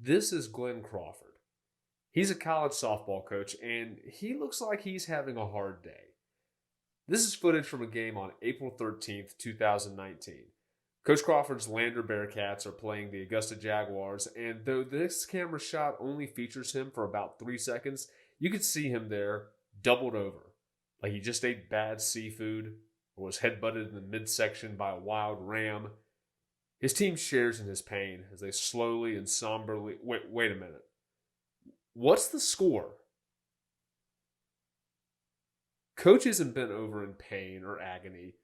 This is Glenn Crawford. He's a college softball coach, and he looks like he's having a hard day. This is footage from a game on April 13th, 2019. Coach Crawford's Lander Bearcats are playing the Augusta Jaguars, and though this camera shot only features him for about 3 seconds, you could see him there doubled over, like he just ate bad seafood or was headbutted in the midsection by a wild ram. His team shares in his pain as they slowly and somberly... Wait a minute. What's the score? Coach isn't bent over in pain or agony,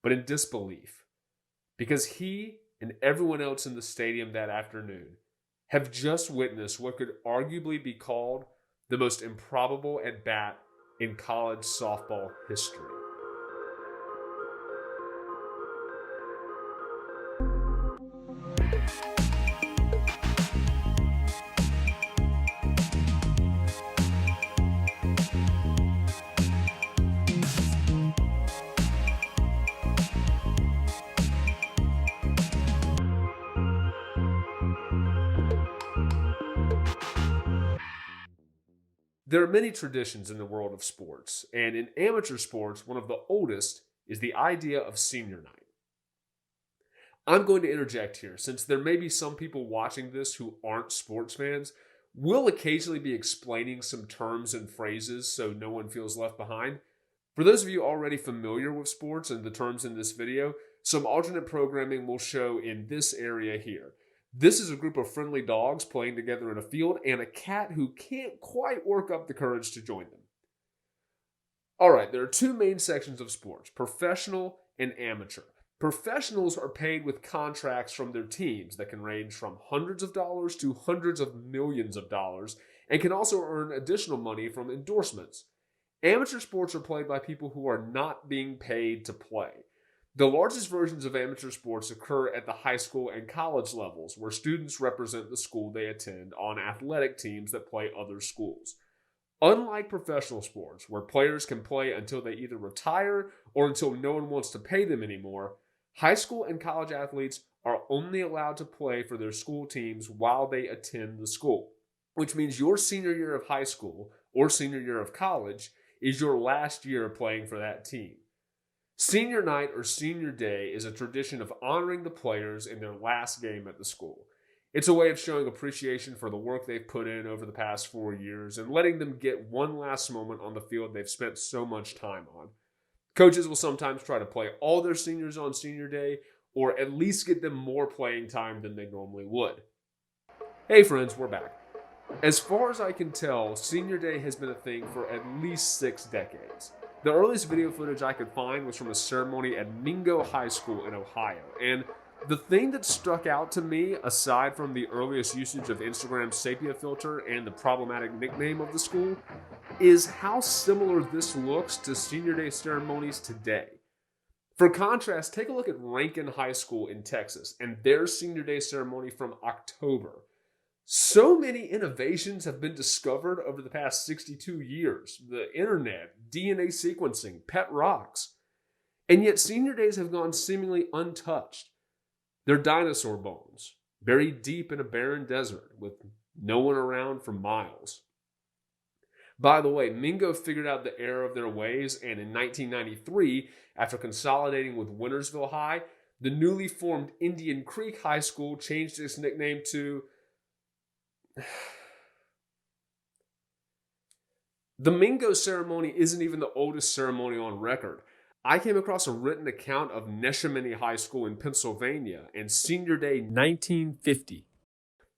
but in disbelief, because he and everyone else in the stadium that afternoon have just witnessed what could arguably be called the most improbable at-bat in college softball history. There are many traditions in the world of sports, and in amateur sports, one of the oldest is the idea of senior night. I'm going to interject here, since there may be some people watching this who aren't sports fans. We'll occasionally be explaining some terms and phrases so no one feels left behind. For those of you already familiar with sports and the terms in this video, some alternate programming will show in this area here. This is a group of friendly dogs playing together in a field and a cat who can't quite work up the courage to join them. Alright, there are two main sections of sports, professional and amateur. Professionals are paid with contracts from their teams that can range from hundreds of dollars to hundreds of millions of dollars and can also earn additional money from endorsements. Amateur sports are played by people who are not being paid to play. The largest versions of amateur sports occur at the high school and college levels, where students represent the school they attend on athletic teams that play other schools. Unlike professional sports, where players can play until they either retire or until no one wants to pay them anymore, high school and college athletes are only allowed to play for their school teams while they attend the school, which means your senior year of high school or senior year of college is your last year playing for that team. Senior night or senior day is a tradition of honoring the players in their last game at the school. It's a way of showing appreciation for the work they've put in over the past 4 years and letting them get one last moment on the field they've spent so much time on. Coaches will sometimes try to play all their seniors on senior day, or at least get them more playing time than they normally would. Hey friends, we're back. As far as I can tell, senior day has been a thing for at least 6 decades. The earliest video footage I could find was from a ceremony at Mingo High School in Ohio, and the thing that struck out to me, aside from the earliest usage of Instagram's sepia filter and the problematic nickname of the school, is how similar this looks to senior day ceremonies today. For contrast, take a look at Rankin High School in Texas and their senior day ceremony from October. So many innovations have been discovered over the past 62 years. The internet, DNA sequencing, pet rocks. And yet senior days have gone seemingly untouched. They're dinosaur bones, buried deep in a barren desert with no one around for miles. By the way, Mingo figured out the error of their ways, and in 1993, after consolidating with Wintersville High, the newly formed Indian Creek High School changed its nickname to... The Mingo ceremony isn't even the oldest ceremony on record. I came across a written account of Neshaminy High School in Pennsylvania and Senior Day 1950,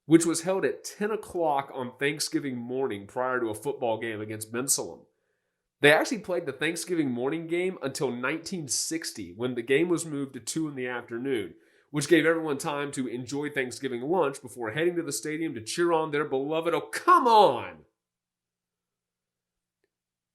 which was held at 10 o'clock on Thanksgiving morning prior to a football game against Bensalem. They actually played the Thanksgiving morning game until 1960, when the game was moved to 2 in the afternoon, which gave everyone time to enjoy Thanksgiving lunch before heading to the stadium to cheer on their beloved... Oh, come on!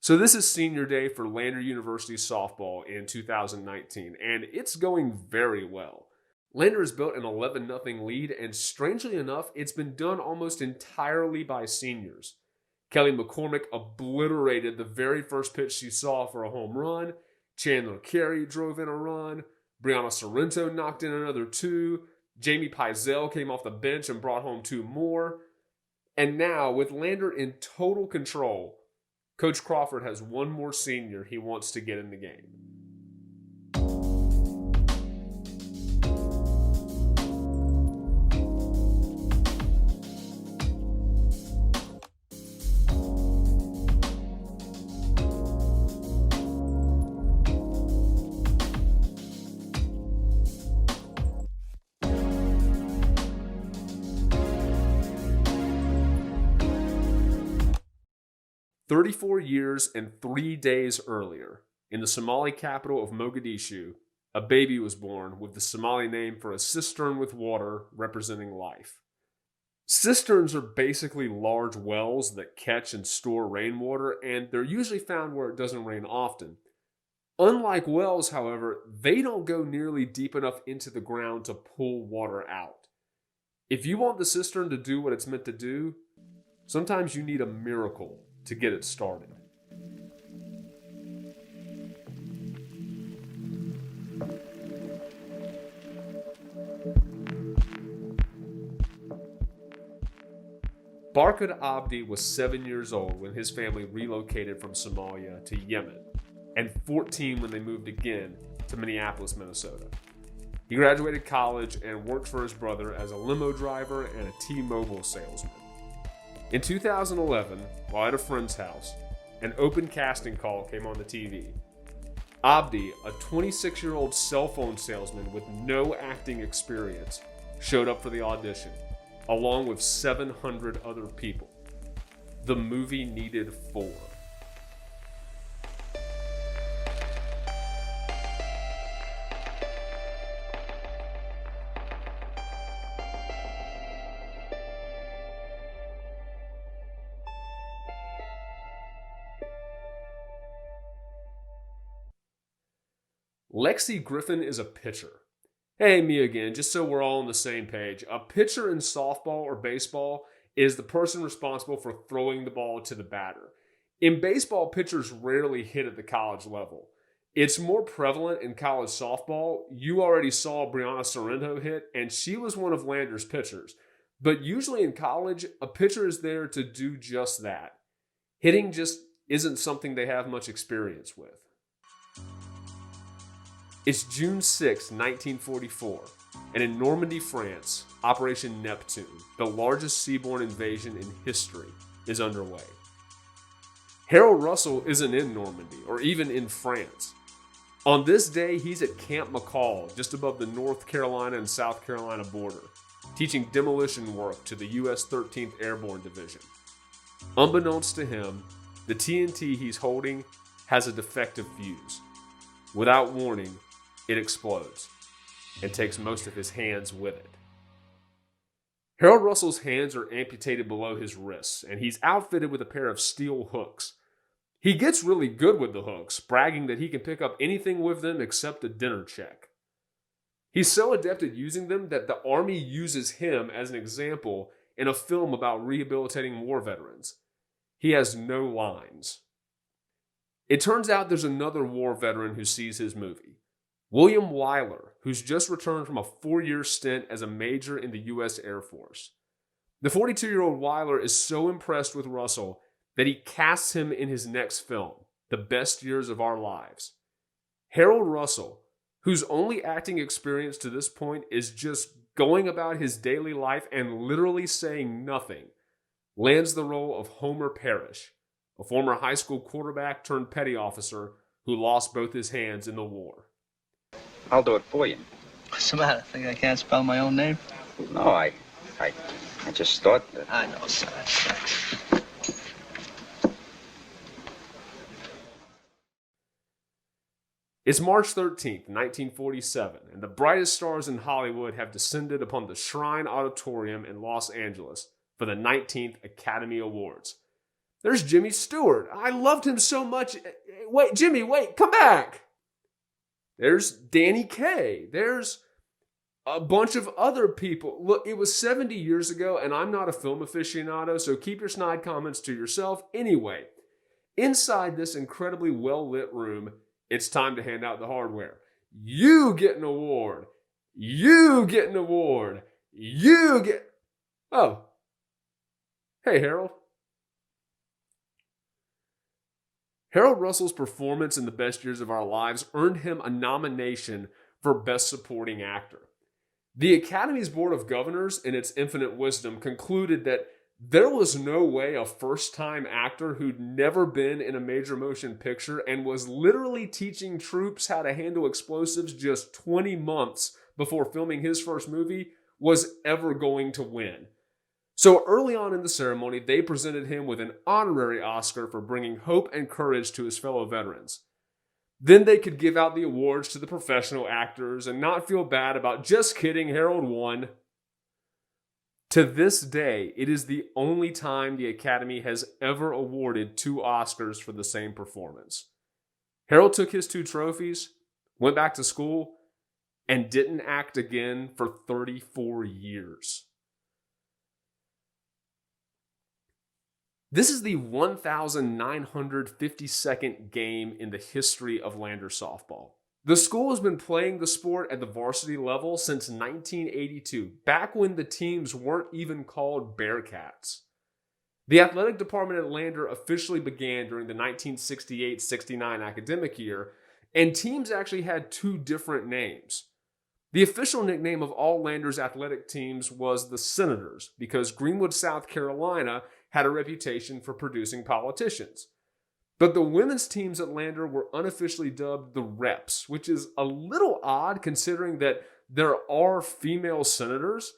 So this is senior day for Lander University softball in 2019, and it's going very well. Lander has built an 11-0 lead, and strangely enough, it's been done almost entirely by seniors. Kelly McCormick obliterated the very first pitch she saw for a home run. Chandler Carey drove in a run. Brianna Sorrento knocked in another 2. Jamie Pizell came off the bench and brought home 2 more. And now, with Lander in total control, Coach Crawford has one more senior he wants to get in the game. "34 years and 3 days earlier, in the Somali capital of Mogadishu, a baby was born with the Somali name for a cistern with water representing life. Cisterns are basically large wells that catch and store rainwater, and they're usually found where it doesn't rain often. Unlike wells, however, they don't go nearly deep enough into the ground to pull water out. If you want the cistern to do what it's meant to do, sometimes you need a miracle to get it started." Barkad Abdi was 7 years old when his family relocated from Somalia to Yemen, and 14 when they moved again to Minneapolis, Minnesota. He graduated college and worked for his brother as a limo driver and a T-Mobile salesman. In 2011, while at a friend's house, an open casting call came on the TV. Abdi, a 26-year-old cell phone salesman with no acting experience, showed up for the audition, along with 700 other people. The movie needed 4. Lexi Griffin is a pitcher. Hey, me again, just so we're all on the same page. A pitcher in softball or baseball is the person responsible for throwing the ball to the batter. In baseball, pitchers rarely hit at the college level. It's more prevalent in college softball. You already saw Brianna Sorrento hit, and she was one of Lander's pitchers. But usually in college, a pitcher is there to do just that. Hitting just isn't something they have much experience with. It's June 6, 1944, and in Normandy, France, Operation Neptune, the largest seaborne invasion in history, is underway. Harold Russell isn't in Normandy or even in France. On this day, he's at Camp McCall, just above the North Carolina and South Carolina border, teaching demolition work to the U.S. 13th Airborne Division. Unbeknownst to him, the TNT he's holding has a defective fuse. Without warning, it explodes and takes most of his hands with it. Harold Russell's hands are amputated below his wrists, and he's outfitted with a pair of steel hooks. He gets really good with the hooks, bragging that he can pick up anything with them except a dinner check. He's so adept at using them that the Army uses him as an example in a film about rehabilitating war veterans. He has no lines. It turns out there's another war veteran who sees his movie. William Wyler, who's just returned from a 4-year stint as a major in the U.S. Air Force. The 42-year-old Wyler is so impressed with Russell that he casts him in his next film, The Best Years of Our Lives. Harold Russell, whose only acting experience to this point is just going about his daily life and literally saying nothing, lands the role of Homer Parrish, a former high school quarterback turned petty officer who lost both his hands in the war. I'll do it for you. What's the matter? Think I can't spell my own name? No, I just thought that... I know, son. It's March 13th, 1947, and the brightest stars in Hollywood have descended upon the Shrine Auditorium in Los Angeles for the 19th Academy Awards. There's Jimmy Stewart. I loved him so much. Wait, Jimmy, wait, come back. There's Danny Kaye. There's a bunch of other people. Look, it was 70 years ago, and I'm not a film aficionado, so keep your snide comments to yourself. Anyway, inside this incredibly well-lit room, it's time to hand out the hardware. You get an award. You get an award. You get... Oh. Hey, Harold. Harold Russell's performance in The Best Years of Our Lives earned him a nomination for Best Supporting Actor. The Academy's Board of Governors, in its infinite wisdom, concluded that there was no way a first-time actor who'd never been in a major motion picture and was literally teaching troops how to handle explosives just 20 months before filming his first movie was ever going to win. So early on in the ceremony, they presented him with an honorary Oscar for bringing hope and courage to his fellow veterans. Then they could give out the awards to the professional actors and not feel bad about just kidding, Harold won. To this day, it is the only time the Academy has ever awarded 2 Oscars for the same performance. Harold took his 2 trophies, went back to school, and didn't act again for 34 years. This is the 1,952nd game in the history of Lander softball. The school has been playing the sport at the varsity level since 1982, back when the teams weren't even called Bearcats. The athletic department at Lander officially began during the 1968-69 academic year, and teams actually had 2 different names. The official nickname of all Lander's athletic teams was the Senators, because Greenwood, South Carolina had a reputation for producing politicians. But the women's teams at Lander were unofficially dubbed the Reps, which is a little odd considering that there are female senators.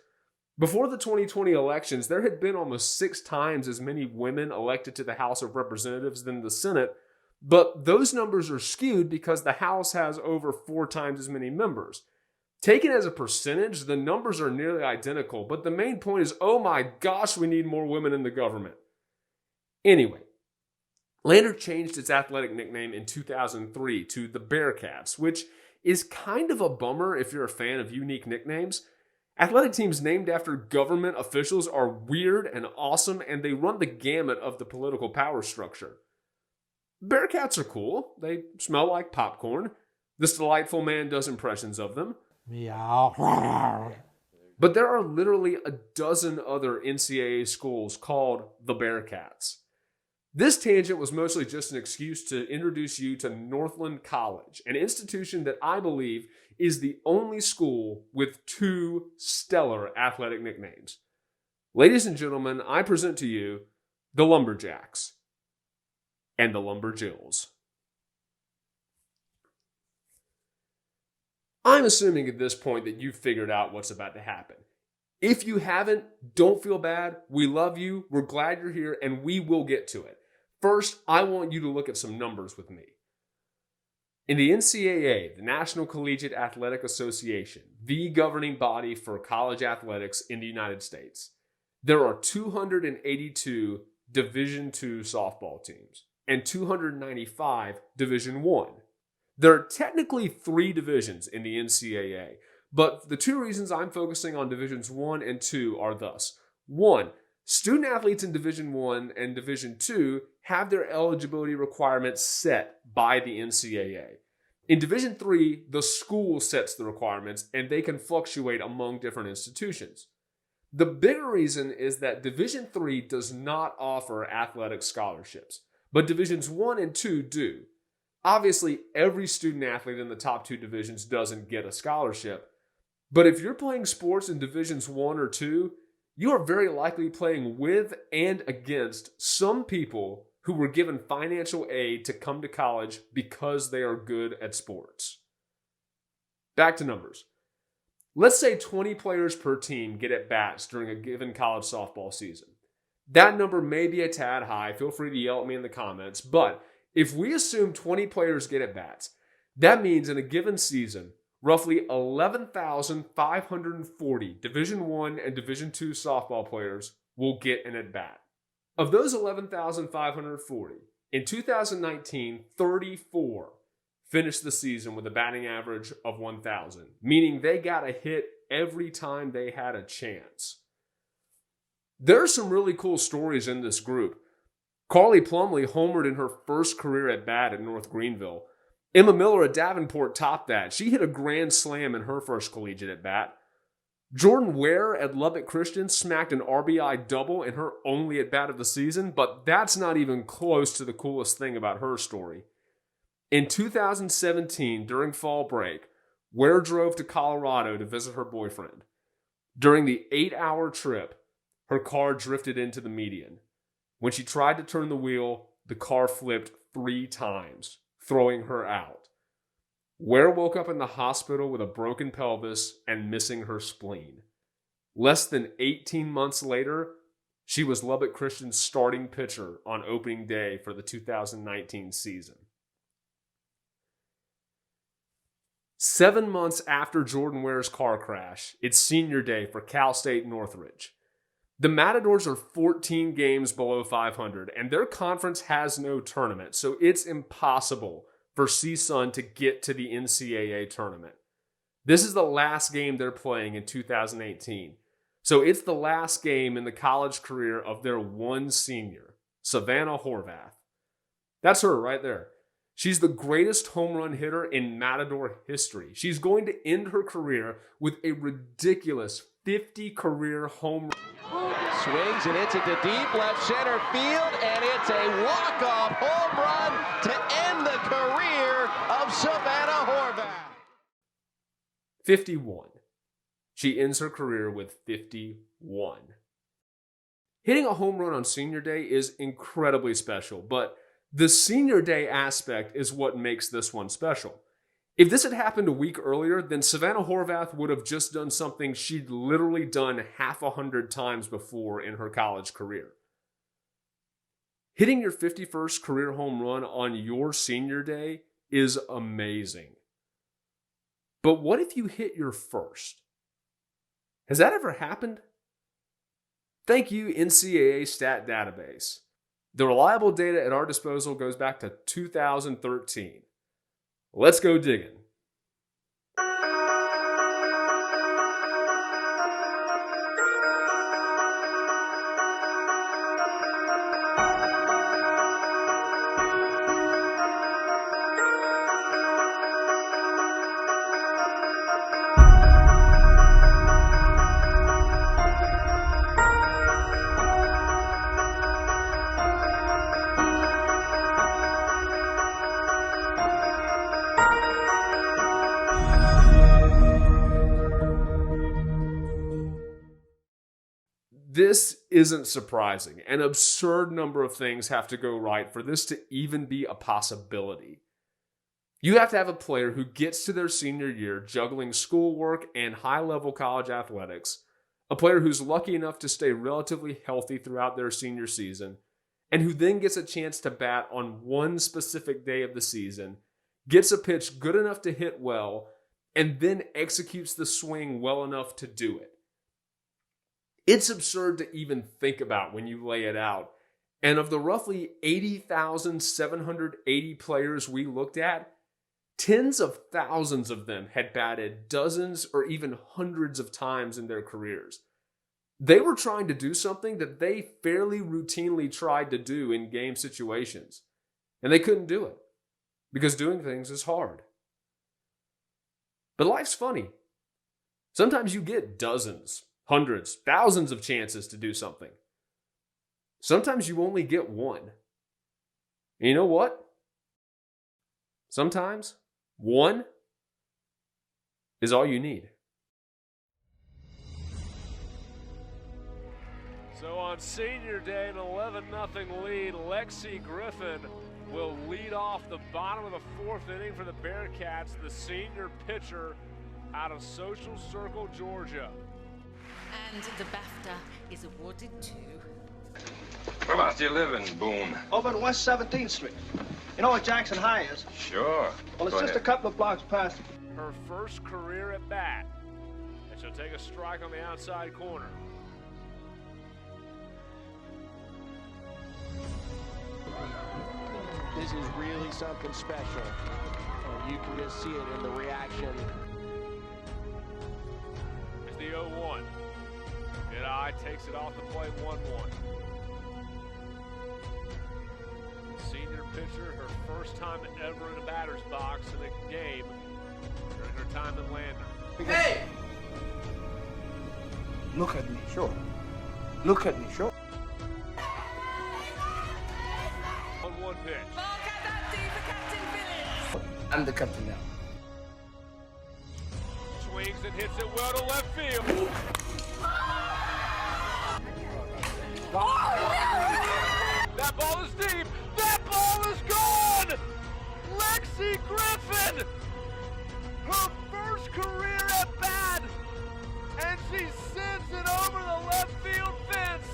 Before the 2020 elections, there had been almost 6 times as many women elected to the House of Representatives than the Senate, but those numbers are skewed because the House has over 4 times as many members. Taken as a percentage, the numbers are nearly identical, but the main point is, oh my gosh, we need more women in the government. Anyway, Lander changed its athletic nickname in 2003 to the Bearcats, which is kind of a bummer if you're a fan of unique nicknames. Athletic teams named after government officials are weird and awesome, and they run the gamut of the political power structure. Bearcats are cool. They smell like popcorn. This delightful man does impressions of them. Meow. But there are literally a dozen other NCAA schools called the Bearcats. This tangent was mostly just an excuse to introduce you to Northland College, an institution that I believe is the only school with 2 stellar athletic nicknames. Ladies and gentlemen, I present to you the Lumberjacks and the Lumberjills. I'm assuming at this point that you've figured out what's about to happen. If you haven't, don't feel bad. We love you. We're glad you're here, and we will get to it. First, I want you to look at some numbers with me. In the NCAA, the National Collegiate Athletic Association, the governing body for college athletics in the United States, there are 282 Division II softball teams and 295 Division I. There are technically 3 divisions in the NCAA, but the 2 reasons I'm focusing on Divisions 1 and 2 are thus. 1, student athletes in Division 1 and Division 2 have their eligibility requirements set by the NCAA. In Division 3, the school sets the requirements, and they can fluctuate among different institutions. The bigger reason is that Division 3 does not offer athletic scholarships, but Divisions 1 and 2 do. Obviously, every student athlete in the top 2 divisions doesn't get a scholarship. But if you're playing sports in Divisions 1 or 2, you are very likely playing with and against some people who were given financial aid to come to college because they are good at sports. Back to numbers. Let's say 20 players per team get at bats during a given college softball season. That number may be a tad high. Feel free to yell at me in the comments, but if we assume 20 players get at bats, that means in a given season, roughly 11,540 Division I and Division II softball players will get an at-bat. Of those 11,540, in 2019, 34 finished the season with a batting average of 1,000, meaning they got a hit every time they had a chance. There are some really cool stories in this group. Carly Plumlee homered in her first career at bat at North Greenville. Emma Miller at Davenport topped that. She hit a grand slam in her first collegiate at bat. Jordan Ware at Lubbock Christian smacked an RBI double in her only at-bat of the season, but that's not even close to the coolest thing about her story. In 2017, during fall break, Ware drove to Colorado to visit her boyfriend. During the 8-hour trip, her car drifted into the median. When she tried to turn the wheel, the car flipped 3 times, throwing her out. Ware woke up in the hospital with a broken pelvis and missing her spleen. Less than 18 months later, she was Lubbock Christian's starting pitcher on opening day for the 2019 season. 7 months after Jordan Ware's car crash, it's senior day for Cal State Northridge. The Matadors are 14 games below 500, and their conference has no tournament, so it's impossible for CSUN to get to the NCAA tournament. This is the last game they're playing in 2018, so it's the last game in the college career of their one senior, Savannah Horvath. That's her right there. She's the greatest home run hitter in Matador history. She's going to end her career with a ridiculous 50 career home run. Swings and hits it to deep left center field, and it's a walk-off home run to end the career of Savannah Horvath. 51. She ends her career with 51. Hitting a home run on senior day is incredibly special, but the senior day aspect is what makes this one special. If this had happened a week earlier, then Savannah Horvath would have just done something she'd literally done 100 times before in her college career. Hitting your 51st career home run on your senior day is amazing. But what if you hit your first? Has that ever happened? Thank you, NCAA Stat Database. The reliable data at our disposal goes back to 2013. Let's go digging. This isn't surprising. An absurd number of things have to go right for this to even be a possibility. You have to have a player who gets to their senior year juggling schoolwork and high-level college athletics, a player who's lucky enough to stay relatively healthy throughout their senior season, and who then gets a chance to bat on one specific day of the season, gets a pitch good enough to hit well, and then executes the swing well enough to do it. It's absurd to even think about when you lay it out. And of the roughly 80,780 players we looked at, tens of thousands of them had batted dozens or even hundreds of times in their careers. They were trying to do something that they fairly routinely tried to do in game situations. And they couldn't do it, because doing things is hard. But life's funny. Sometimes you get dozens, hundreds, thousands of chances to do something. Sometimes you only get one. And you know what? Sometimes one is all you need. So on senior day, an 11-0 lead, Lexi Griffin will lead off the bottom of the 4th inning for the Bearcats, the senior pitcher out of Social Circle, Georgia. And the BAFTA is awarded to... Whereabouts do you live in Boone? Over on West 17th Street. You know where Jackson High is? Sure. Well, it's Go just ahead. a couple of blocks past. Her first career at bat. And she'll take a strike on the outside corner. This is really something special. And you can just see it in the reaction. It's the 0-1. Eye takes it off the plate 1-1. Senior pitcher, her first time ever in a batter's box in a game during her time in Lander. Hey! Look at me, sure. Look at me, sure. On one pitch. I'm the captain now. Swings and hits it well to left field. That ball is deep. That ball is gone. Lexi Griffin, her first career at bat, and she sends it over the left field fence.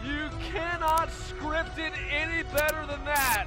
You cannot script it any better than that.